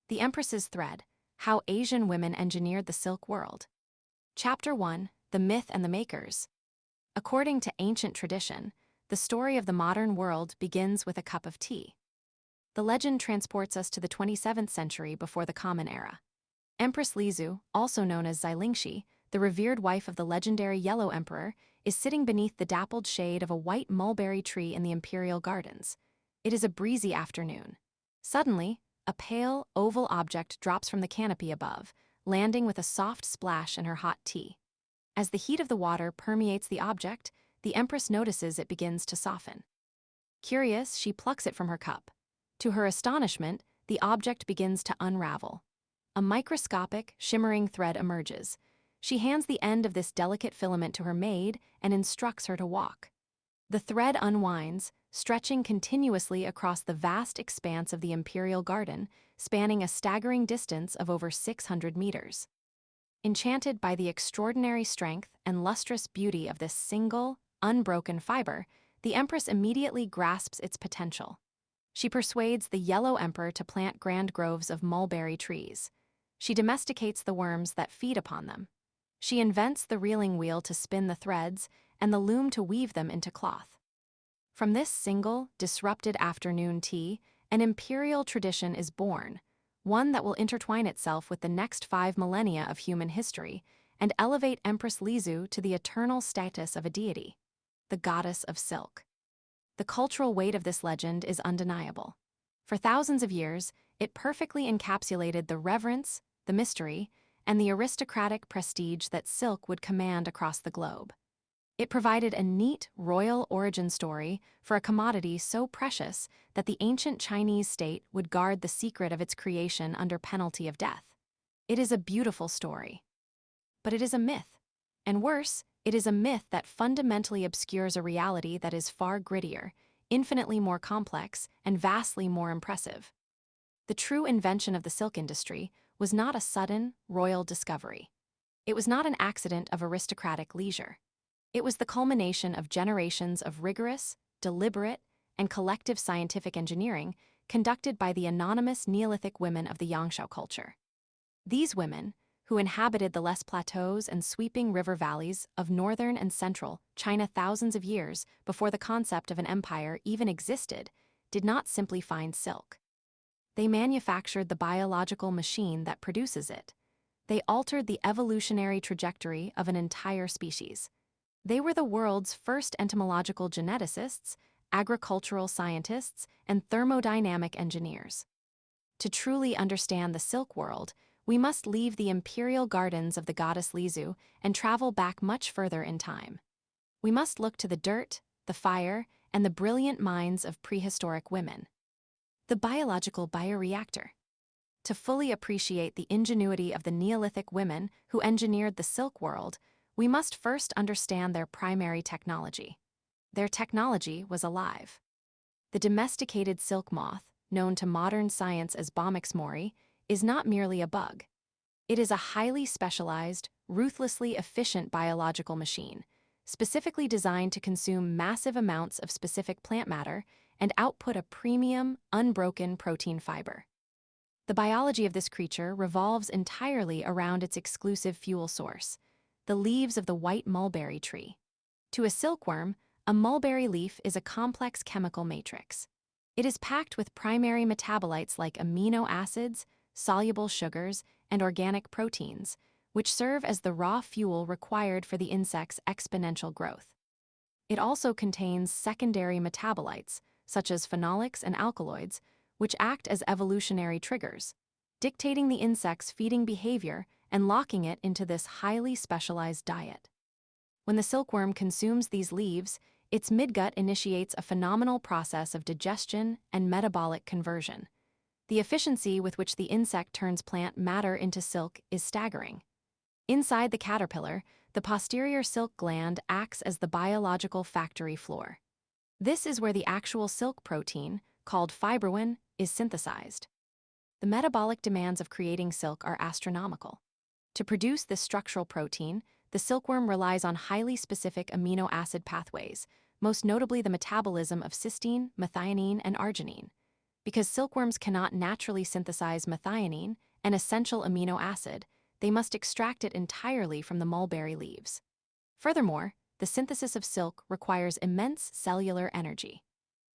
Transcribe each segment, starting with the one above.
The Empress's Thread: How Asian Women Engineered the Silk World. Chapter 1: The Myth and the Makers. According to ancient tradition, the story of the modern world begins with a cup of tea. The legend transports us to the 27th century before the Common Era. Empress Leizu, also known as Xilingshi, the revered wife of the legendary Yellow Emperor, is sitting beneath the dappled shade of a white mulberry tree in the imperial gardens. It is a breezy afternoon. Suddenly, a pale, oval object drops from the canopy above, landing with a soft splash in her hot tea. As the heat of the water permeates the object, the Empress notices it begins to soften. Curious, she plucks it from her cup. To her astonishment, the object begins to unravel. A microscopic, shimmering thread emerges. She hands the end of this delicate filament to her maid and instructs her to walk. The thread unwinds, stretching continuously across the vast expanse of the imperial garden, spanning a staggering distance of over 600 meters. Enchanted by the extraordinary strength and lustrous beauty of this single, unbroken fiber, the Empress immediately grasps its potential. She persuades the Yellow Emperor to plant grand groves of mulberry trees. She domesticates the worms that feed upon them. She invents the reeling wheel to spin the threads and the loom to weave them into cloth. From this single, disrupted afternoon tea, an imperial tradition is born, one that will intertwine itself with the next 5 millennia of human history and elevate Empress Leizu to the eternal status of a deity, the goddess of silk. The cultural weight of this legend is undeniable. For thousands of years, it perfectly encapsulated the reverence, the mystery, and the aristocratic prestige that silk would command across the globe. It provided a neat, royal origin story for a commodity so precious that the ancient Chinese state would guard the secret of its creation under penalty of death. It is a beautiful story. But it is a myth. And worse, it is a myth that fundamentally obscures a reality that is far grittier, infinitely more complex, and vastly more impressive. The true invention of the silk industry was not a sudden, royal discovery. It was not an accident of aristocratic leisure. It was the culmination of generations of rigorous, deliberate, and collective scientific engineering conducted by the anonymous Neolithic women of the Yangshao culture. These women, who inhabited the Les plateaus and sweeping river valleys of northern and central China thousands of years before the concept of an empire even existed, did not simply find silk. They manufactured the biological machine that produces it. They altered the evolutionary trajectory of an entire species. They were the world's first entomological geneticists, agricultural scientists, and thermodynamic engineers. To truly understand the silk world, we must leave the imperial gardens of the goddess Leizu and travel back much further in time. We must look to the dirt, the fire, and the brilliant minds of prehistoric women. The biological bioreactor. To fully appreciate the ingenuity of the Neolithic women who engineered the silk world, we must first understand their primary technology. Their technology was alive. The domesticated silk moth, known to modern science as Bombyx mori, is not merely a bug. It is a highly specialized, ruthlessly efficient biological machine, specifically designed to consume massive amounts of specific plant matter and output a premium, unbroken protein fiber. The biology of this creature revolves entirely around its exclusive fuel source, the leaves of the white mulberry tree. To a silkworm, a mulberry leaf is a complex chemical matrix. It is packed with primary metabolites like amino acids, soluble sugars, and organic proteins, which serve as the raw fuel required for the insect's exponential growth. It also contains secondary metabolites, such as phenolics and alkaloids, which act as evolutionary triggers, dictating the insect's feeding behavior and locking it into this highly specialized diet. When the silkworm consumes these leaves, its midgut initiates a phenomenal process of digestion and metabolic conversion. The efficiency with which the insect turns plant matter into silk is staggering. Inside the caterpillar, the posterior silk gland acts as the biological factory floor. This is where the actual silk protein, called fibrin, is synthesized. The metabolic demands of creating silk are astronomical. To produce this structural protein, the silkworm relies on highly specific amino acid pathways, most notably the metabolism of cysteine, methionine, and arginine. Because silkworms cannot naturally synthesize methionine, an essential amino acid, they must extract it entirely from the mulberry leaves. Furthermore, the synthesis of silk requires immense cellular energy.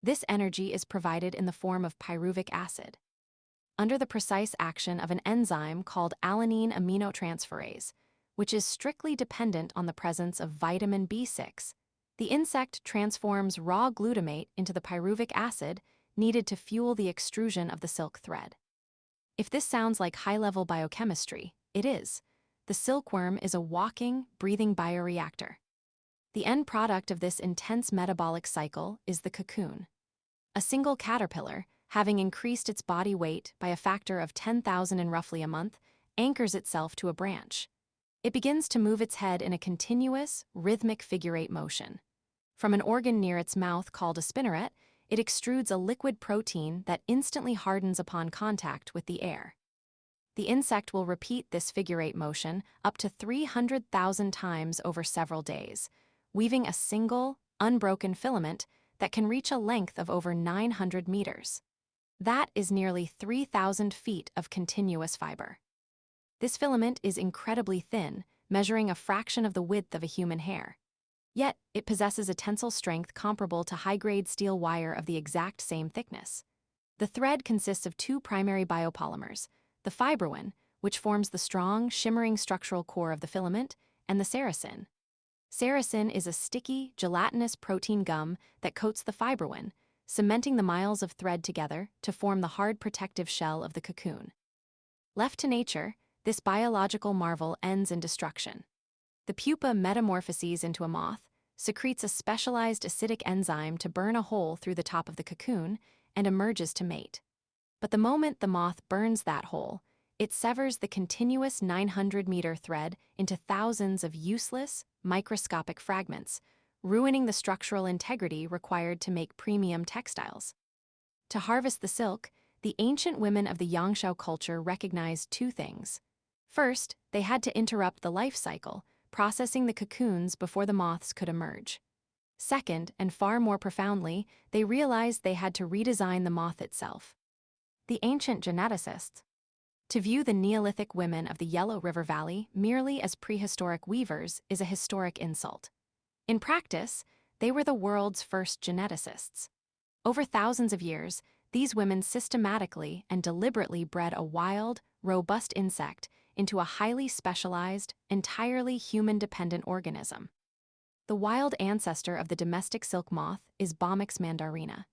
This energy is provided in the form of pyruvic acid. Under the precise action of an enzyme called alanine aminotransferase, which is strictly dependent on the presence of vitamin B6, the insect transforms raw glutamate into the pyruvic acid needed to fuel the extrusion of the silk thread. If this sounds like high-level biochemistry, it is. The silkworm is a walking, breathing bioreactor. The end product of this intense metabolic cycle is the cocoon. A single caterpillar, having increased its body weight by a factor of 10,000 in roughly a month, anchors itself to a branch. It begins to move its head in a continuous, rhythmic figure-8 motion. From an organ near its mouth called a spinneret, it extrudes a liquid protein that instantly hardens upon contact with the air. The insect will repeat this figure-8 motion up to 300,000 times over several days, weaving a single, unbroken filament that can reach a length of over 900 meters. That is nearly 3,000 feet of continuous fiber. This filament is incredibly thin, measuring a fraction of the width of a human hair. Yet, it possesses a tensile strength comparable to high-grade steel wire of the exact same thickness. The thread consists of two primary biopolymers, the fibrin, which forms the strong, shimmering structural core of the filament, and the sericin. Sericin is a sticky, gelatinous protein gum that coats the fibrin, cementing the miles of thread together to form the hard protective shell of the cocoon. Left to nature, this biological marvel ends in destruction. The pupa metamorphoses into a moth, secretes a specialized acidic enzyme to burn a hole through the top of the cocoon, and emerges to mate. But the moment the moth burns that hole, it severs the continuous 900-meter thread into thousands of useless, microscopic fragments, ruining the structural integrity required to make premium textiles. To harvest the silk, the ancient women of the Yangshao culture recognized two things. First, they had to interrupt the life cycle, processing the cocoons before the moths could emerge. Second, and far more profoundly, they realized they had to redesign the moth itself. The ancient geneticists. To view the Neolithic women of the Yellow River Valley merely as prehistoric weavers is a historic insult. In practice, they were the world's first geneticists. Over thousands of years, these women systematically and deliberately bred a wild, robust insect into a highly specialized, entirely human-dependent organism. The wild ancestor of the domestic silk moth is Bombyx mandarina.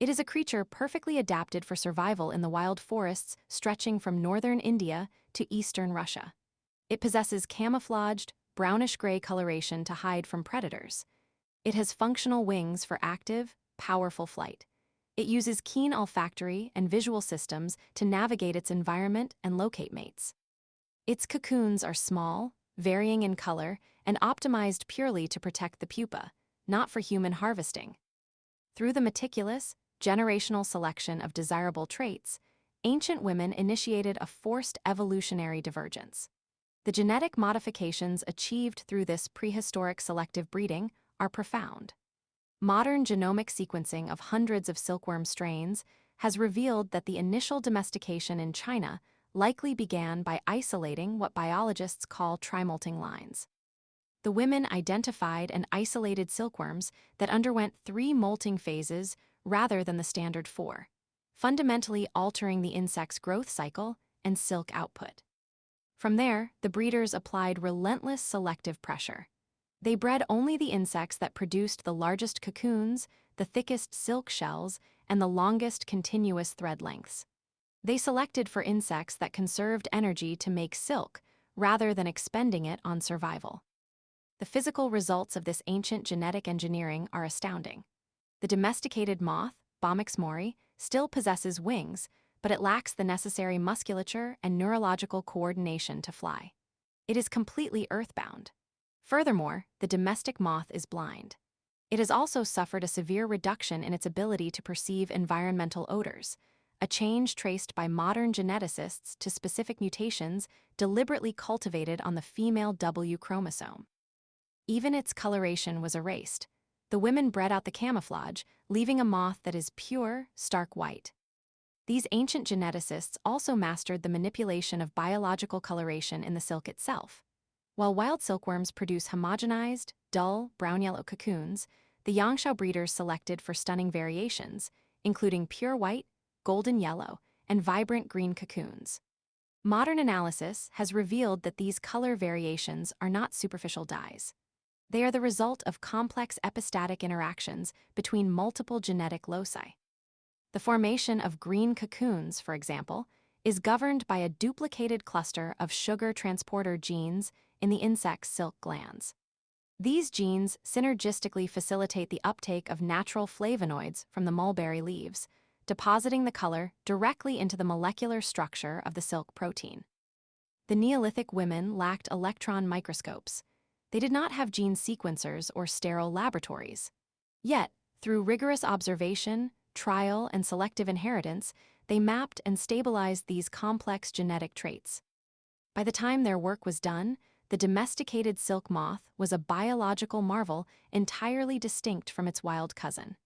It is a creature perfectly adapted for survival in the wild forests stretching from northern India to eastern Russia. It possesses camouflaged, brownish-gray coloration to hide from predators. It has functional wings for active, powerful flight. It uses keen olfactory and visual systems to navigate its environment and locate mates. Its cocoons are small, varying in color, and optimized purely to protect the pupa, not for human harvesting. Through the meticulous, generational selection of desirable traits, ancient women initiated a forced evolutionary divergence. The genetic modifications achieved through this prehistoric selective breeding are profound. Modern genomic sequencing of hundreds of silkworm strains has revealed that the initial domestication in China likely began by isolating what biologists call trimolting lines. The women identified and isolated silkworms that underwent 3 molting phases rather than the standard 4, fundamentally altering the insect's growth cycle and silk output. From there, the breeders applied relentless selective pressure. They bred only the insects that produced the largest cocoons, the thickest silk shells, and the longest continuous thread lengths. They selected for insects that conserved energy to make silk, rather than expending it on survival. The physical results of this ancient genetic engineering are astounding. The domesticated moth, Bombyx mori, still possesses wings, but it lacks the necessary musculature and neurological coordination to fly. It is completely earthbound. Furthermore, the domestic moth is blind. It has also suffered a severe reduction in its ability to perceive environmental odors, a change traced by modern geneticists to specific mutations deliberately cultivated on the female W chromosome. Even its coloration was erased. The women bred out the camouflage, leaving a moth that is pure, stark white. These ancient geneticists also mastered the manipulation of biological coloration in the silk itself. While wild silkworms produce homogenized, dull, brown-yellow cocoons, the Yangshao breeders selected for stunning variations, including pure white, golden yellow, and vibrant green cocoons. Modern analysis has revealed that these color variations are not superficial dyes. They are the result of complex epistatic interactions between multiple genetic loci. The formation of green cocoons, for example, is governed by a duplicated cluster of sugar transporter genes in the insect's silk glands. These genes synergistically facilitate the uptake of natural flavonoids from the mulberry leaves, depositing the color directly into the molecular structure of the silk protein. The Neolithic women lacked electron microscopes. They did not have gene sequencers or sterile laboratories. Yet, through rigorous observation, trial, and selective inheritance, they mapped and stabilized these complex genetic traits. By the time their work was done, the domesticated silk moth was a biological marvel entirely distinct from its wild cousin.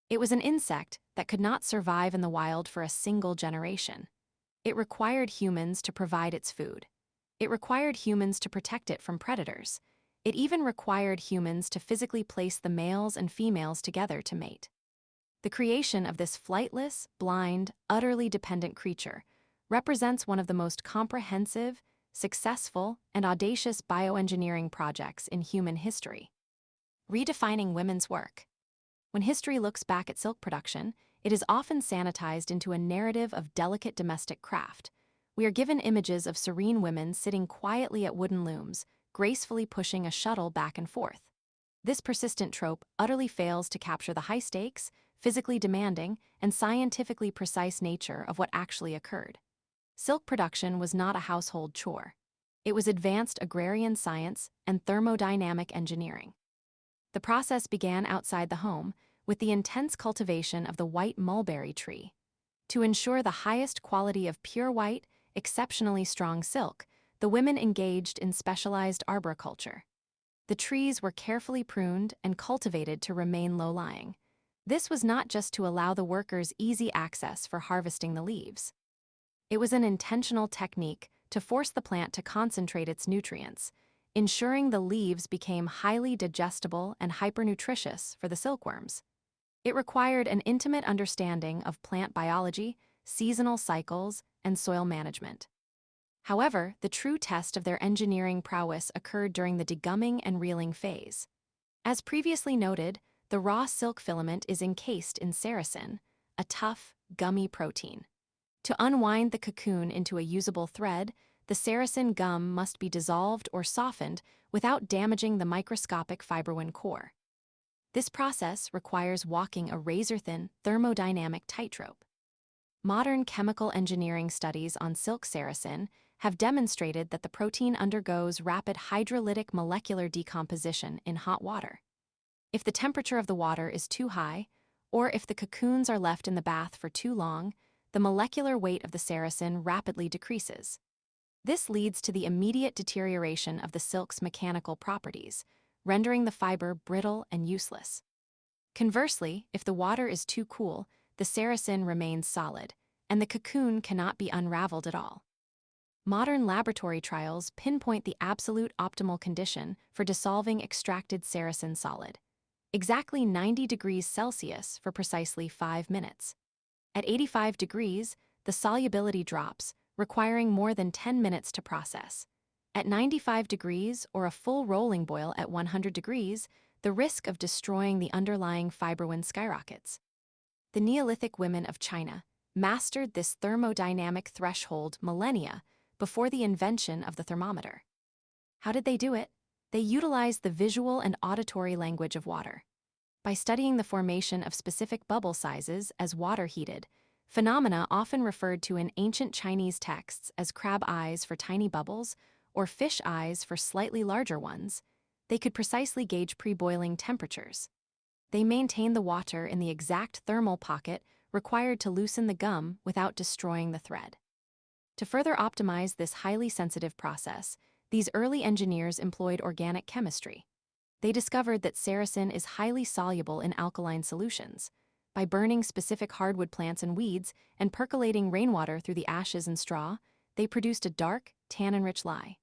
It was an insect that could not survive in the wild for a single generation. It required humans to provide its food. It required humans to protect it from predators. It even required humans to physically place the males and females together to mate. The creation of this flightless, blind, utterly dependent creature represents one of the most comprehensive, successful, and audacious bioengineering projects in human history. Redefining women's work. When history looks back at silk production, it is often sanitized into a narrative of delicate domestic craft. We are given images of serene women sitting quietly at wooden looms, gracefully pushing a shuttle back and forth. This persistent trope utterly fails to capture the high stakes, physically demanding, and scientifically precise nature of what actually occurred. Silk production was not a household chore. It was advanced agrarian science and thermodynamic engineering. The process began outside the home, with the intense cultivation of the white mulberry tree. To ensure the highest quality of pure white, exceptionally strong silk, the women engaged in specialized arboriculture. The trees were carefully pruned and cultivated to remain low-lying. This was not just to allow the workers easy access for harvesting the leaves. It was an intentional technique to force the plant to concentrate its nutrients, ensuring the leaves became highly digestible and hypernutritious for the silkworms. It required an intimate understanding of plant biology, seasonal cycles, and soil management. However, the true test of their engineering prowess occurred during the degumming and reeling phase. As previously noted, the raw silk filament is encased in sericin, a tough, gummy protein. To unwind the cocoon into a usable thread, the sericin gum must be dissolved or softened without damaging the microscopic fibroin core. This process requires walking a razor-thin thermodynamic tightrope. Modern chemical engineering studies on silk sericin have demonstrated that the protein undergoes rapid hydrolytic molecular decomposition in hot water. If the temperature of the water is too high, or if the cocoons are left in the bath for too long, the molecular weight of the sericin rapidly decreases. This leads to the immediate deterioration of the silk's mechanical properties, rendering the fiber brittle and useless. Conversely, if the water is too cool, the sericin remains solid, and the cocoon cannot be unraveled at all. Modern laboratory trials pinpoint the absolute optimal condition for dissolving extracted sericin solid, exactly 90 degrees Celsius for precisely 5 minutes. At 85 degrees, the solubility drops, requiring more than 10 minutes to process. At 95 degrees or a full rolling boil at 100 degrees, the risk of destroying the underlying fibroin skyrockets. The Neolithic women of China mastered this thermodynamic threshold millennia before the invention of the thermometer. How did they do it? They utilized the visual and auditory language of water. By studying the formation of specific bubble sizes as water heated, phenomena often referred to in ancient Chinese texts as crab eyes for tiny bubbles or fish eyes for slightly larger ones, they could precisely gauge pre-boiling temperatures. They maintained the water in the exact thermal pocket required to loosen the gum without destroying the thread. To further optimize this highly sensitive process, these early engineers employed organic chemistry. They discovered that sericin is highly soluble in alkaline solutions, By burning specific hardwood plants and weeds and percolating rainwater through the ashes and straw, they produced a dark, tannin-rich lye.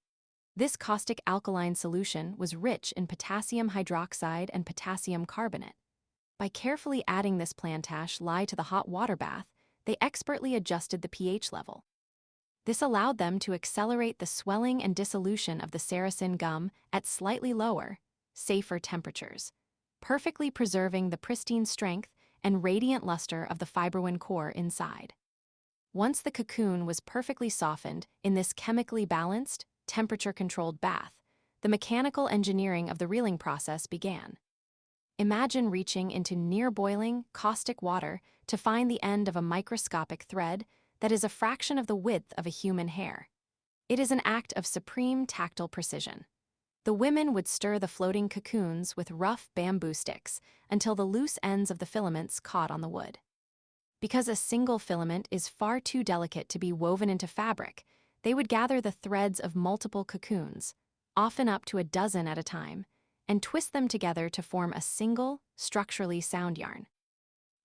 This caustic alkaline solution was rich in potassium hydroxide and potassium carbonate. By carefully adding this plantash lye to the hot water bath, they expertly adjusted the pH level. This allowed them to accelerate the swelling and dissolution of the Saracen gum at slightly lower, safer temperatures, perfectly preserving the pristine strength and radiant luster of the fibroin core inside. Once the cocoon was perfectly softened in this chemically balanced, temperature-controlled bath, the mechanical engineering of the reeling process began. Imagine reaching into near-boiling, caustic water to find the end of a microscopic thread that is a fraction of the width of a human hair. It is an act of supreme tactile precision. The women would stir the floating cocoons with rough bamboo sticks until the loose ends of the filaments caught on the wood. Because a single filament is far too delicate to be woven into fabric, they would gather the threads of multiple cocoons, often up to a dozen at a time, and twist them together to form a single, structurally sound yarn.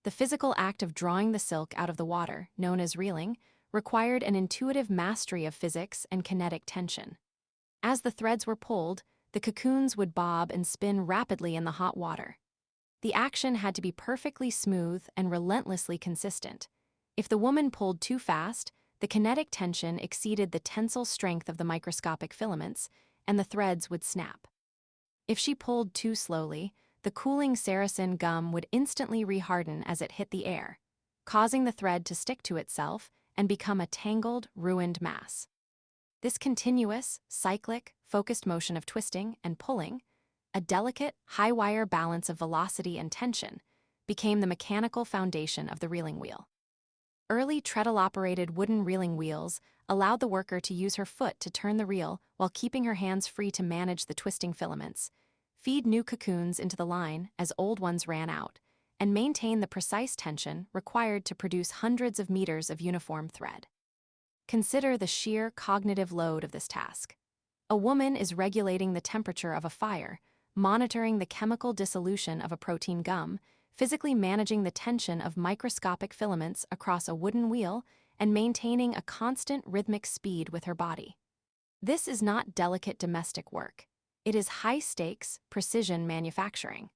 The physical act of drawing the silk out of the water, known as reeling, required an intuitive mastery of physics and kinetic tension. As the threads were pulled, the cocoons would bob and spin rapidly in the hot water. The action had to be perfectly smooth and relentlessly consistent. If the woman pulled too fast, the kinetic tension exceeded the tensile strength of the microscopic filaments, and the threads would snap. If she pulled too slowly, the cooling Saracen gum would instantly reharden as it hit the air, causing the thread to stick to itself and become a tangled, ruined mass. This continuous, cyclic, focused motion of twisting and pulling, a delicate, high-wire balance of velocity and tension, became the mechanical foundation of the reeling wheel. Early treadle-operated wooden reeling wheels allowed the worker to use her foot to turn the reel while keeping her hands free to manage the twisting filaments, feed new cocoons into the line as old ones ran out, and maintain the precise tension required to produce hundreds of meters of uniform thread. Consider the sheer cognitive load of this task. A woman is regulating the temperature of a fire, monitoring the chemical dissolution of a protein gum, physically managing the tension of microscopic filaments across a wooden wheel, and maintaining a constant rhythmic speed with her body. This is not delicate domestic work. It is high-stakes, precision manufacturing.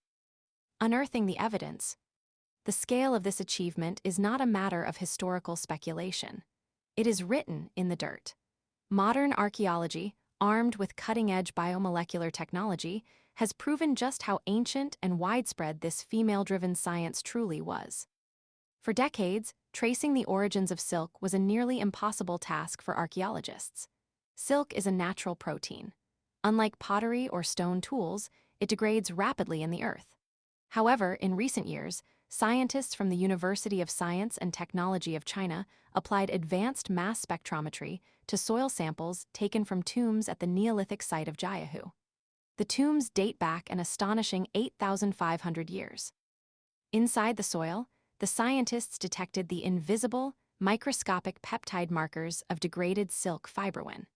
Unearthing the evidence. The scale of this achievement is not a matter of historical speculation. It is written in the dirt. Modern archaeology, armed with cutting-edge biomolecular technology, has proven just how ancient and widespread this female-driven science truly was. For decades, tracing the origins of silk was a nearly impossible task for archaeologists. Silk is a natural protein. Unlike pottery or stone tools, it degrades rapidly in the earth. However, in recent years, scientists from the University of Science and Technology of China applied advanced mass spectrometry to soil samples taken from tombs at the Neolithic site of Jiahu. The tombs date back an astonishing 8,500 years. Inside the soil, the scientists detected the invisible, microscopic peptide markers of degraded silk fibroin.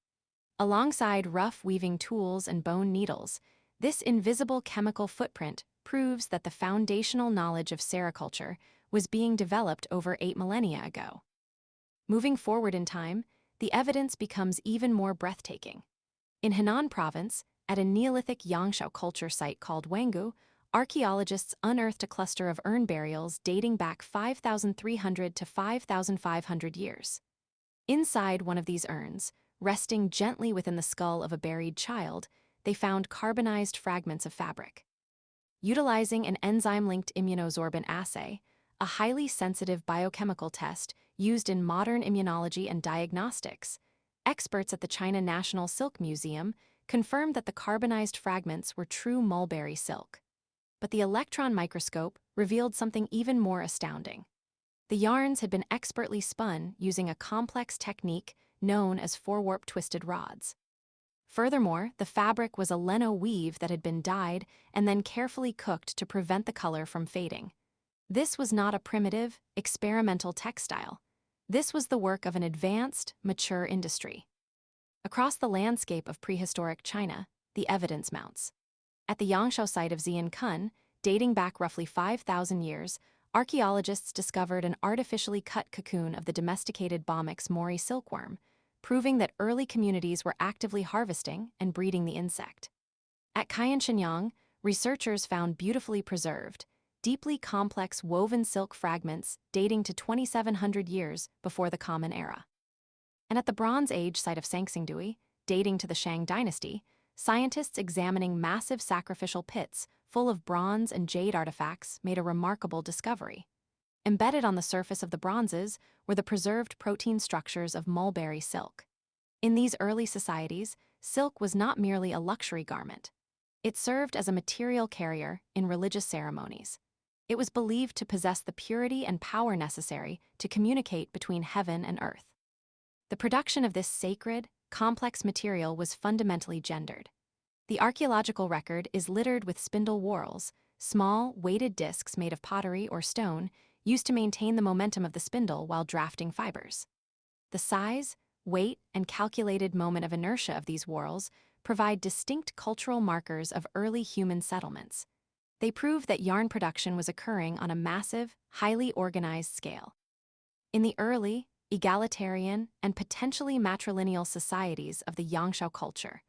Alongside rough weaving tools and bone needles, this invisible chemical footprint proves that the foundational knowledge of sericulture was being developed over 8 millennia ago. Moving forward in time, the evidence becomes even more breathtaking. In Henan province, at a Neolithic Yangshao culture site called Wangu, archaeologists unearthed a cluster of urn burials dating back 5,300 to 5,500 years. Inside one of these urns, resting gently within the skull of a buried child, they found carbonized fragments of fabric. Utilizing an enzyme-linked immunosorbent assay, a highly sensitive biochemical test used in modern immunology and diagnostics, experts at the China National Silk Museum confirmed that the carbonized fragments were true mulberry silk. But the electron microscope revealed something even more astounding. The yarns had been expertly spun using a complex technique known as four-warp twisted rods. Furthermore, the fabric was a leno weave that had been dyed and then carefully cooked to prevent the color from fading. This was not a primitive, experimental textile. This was the work of an advanced, mature industry. Across the landscape of prehistoric China, the evidence mounts. At the Yangshao site of Xiankun, dating back roughly 5,000 years, archaeologists discovered an artificially cut cocoon of the domesticated Bomix mori silkworm, proving that early communities were actively harvesting and breeding the insect. At Kaiyunshinyang, researchers found beautifully preserved, deeply complex woven silk fragments dating to 2,700 years before the Common Era. And at the Bronze Age site of Sangsingdui, dating to the Shang dynasty, scientists examining massive sacrificial pits full of bronze and jade artifacts made a remarkable discovery. Embedded on the surface of the bronzes were the preserved protein structures of mulberry silk. In these early societies, silk was not merely a luxury garment. It served as a material carrier in religious ceremonies. It was believed to possess the purity and power necessary to communicate between heaven and earth. The production of this sacred, complex material was fundamentally gendered. The archaeological record is littered with spindle whorls, small, weighted discs made of pottery or stone used to maintain the momentum of the spindle while drafting fibers. The size, weight, and calculated moment of inertia of these whorls provide distinct cultural markers of early human settlements. They prove that yarn production was occurring on a massive, highly organized scale. In the early, egalitarian, and potentially matrilineal societies of the Yangshao culture,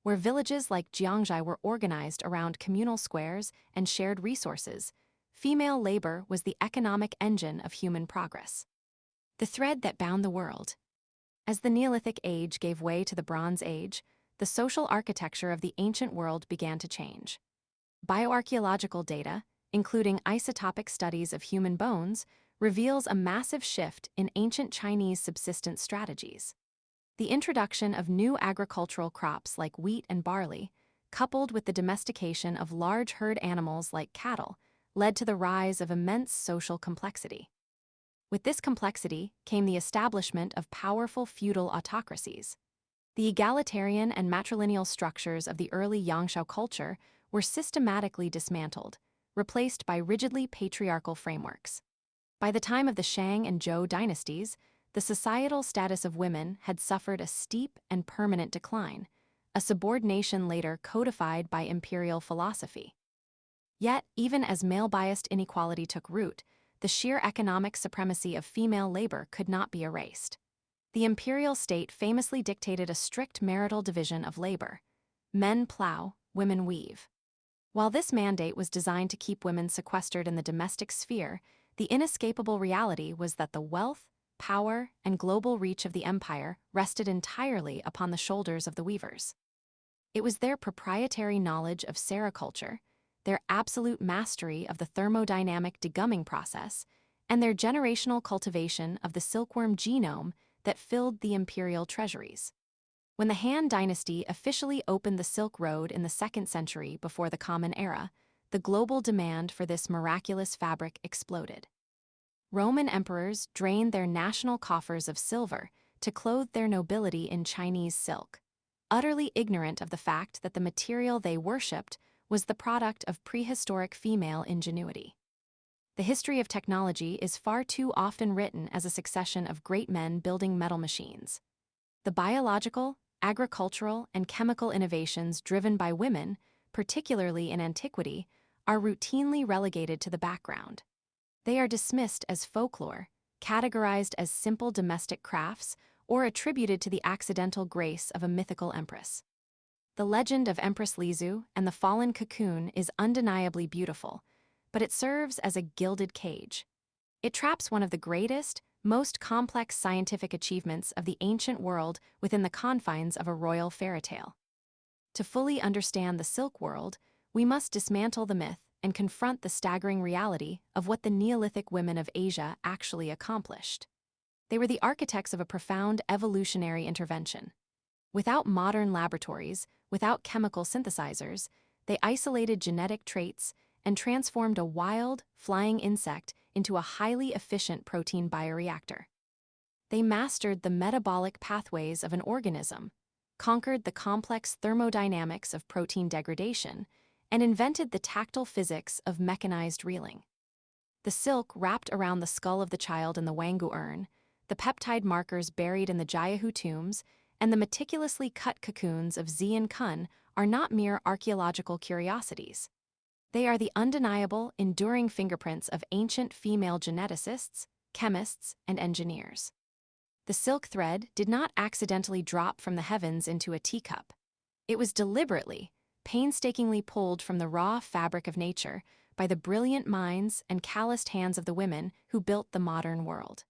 where villages like Jiangzhai were organized around communal squares and shared resources, female labor was the economic engine of human progress. The thread that bound the world. As the Neolithic Age gave way to the Bronze Age, the social architecture of the ancient world began to change. Bioarchaeological data, including isotopic studies of human bones, reveals a massive shift in ancient Chinese subsistence strategies. The introduction of new agricultural crops like wheat and barley, coupled with the domestication of large herd animals like cattle, led to the rise of immense social complexity. With this complexity came the establishment of powerful feudal autocracies. The egalitarian and matrilineal structures of the early Yangshao culture were systematically dismantled, replaced by rigidly patriarchal frameworks. By the time of the Shang and Zhou dynasties, the societal status of women had suffered a steep and permanent decline, a subordination later codified by imperial philosophy. Yet, even as male-biased inequality took root, the sheer economic supremacy of female labor could not be erased. The imperial state famously dictated a strict marital division of labor. Men plow, women weave. While this mandate was designed to keep women sequestered in the domestic sphere, the inescapable reality was that the wealth, power, and global reach of the empire rested entirely upon the shoulders of the weavers. It was their proprietary knowledge of sericulture, their absolute mastery of the thermodynamic degumming process, and their generational cultivation of the silkworm genome that filled the imperial treasuries. When the Han Dynasty officially opened the Silk Road in the 2nd century before the Common Era, the global demand for this miraculous fabric exploded. Roman emperors drained their national coffers of silver to clothe their nobility in Chinese silk, utterly ignorant of the fact that the material they worshipped was the product of prehistoric female ingenuity. The history of technology is far too often written as a succession of great men building metal machines. The biological, agricultural, and chemical innovations driven by women, particularly in antiquity, are routinely relegated to the background. They are dismissed as folklore, categorized as simple domestic crafts, or attributed to the accidental grace of a mythical empress. The legend of Empress Leizu and the fallen cocoon is undeniably beautiful, but it serves as a gilded cage. It traps one of the greatest, most complex scientific achievements of the ancient world within the confines of a royal fairy tale. To fully understand the silk world, we must dismantle the myth and confront the staggering reality of what the Neolithic women of Asia actually accomplished. They were the architects of a profound evolutionary intervention. Without modern laboratories, without chemical synthesizers, they isolated genetic traits and transformed a wild, flying insect into a highly efficient protein bioreactor. They mastered the metabolic pathways of an organism, conquered the complex thermodynamics of protein degradation, and invented the tactile physics of mechanized reeling. The silk wrapped around the skull of the child in the Wangu urn, the peptide markers buried in the Jiahu tombs, and the meticulously cut cocoons of Zi and Kun are not mere archaeological curiosities. They are the undeniable, enduring fingerprints of ancient female geneticists, chemists, and engineers. The silk thread did not accidentally drop from the heavens into a teacup. It was deliberately, painstakingly pulled from the raw fabric of nature by the brilliant minds and calloused hands of the women who built the modern world.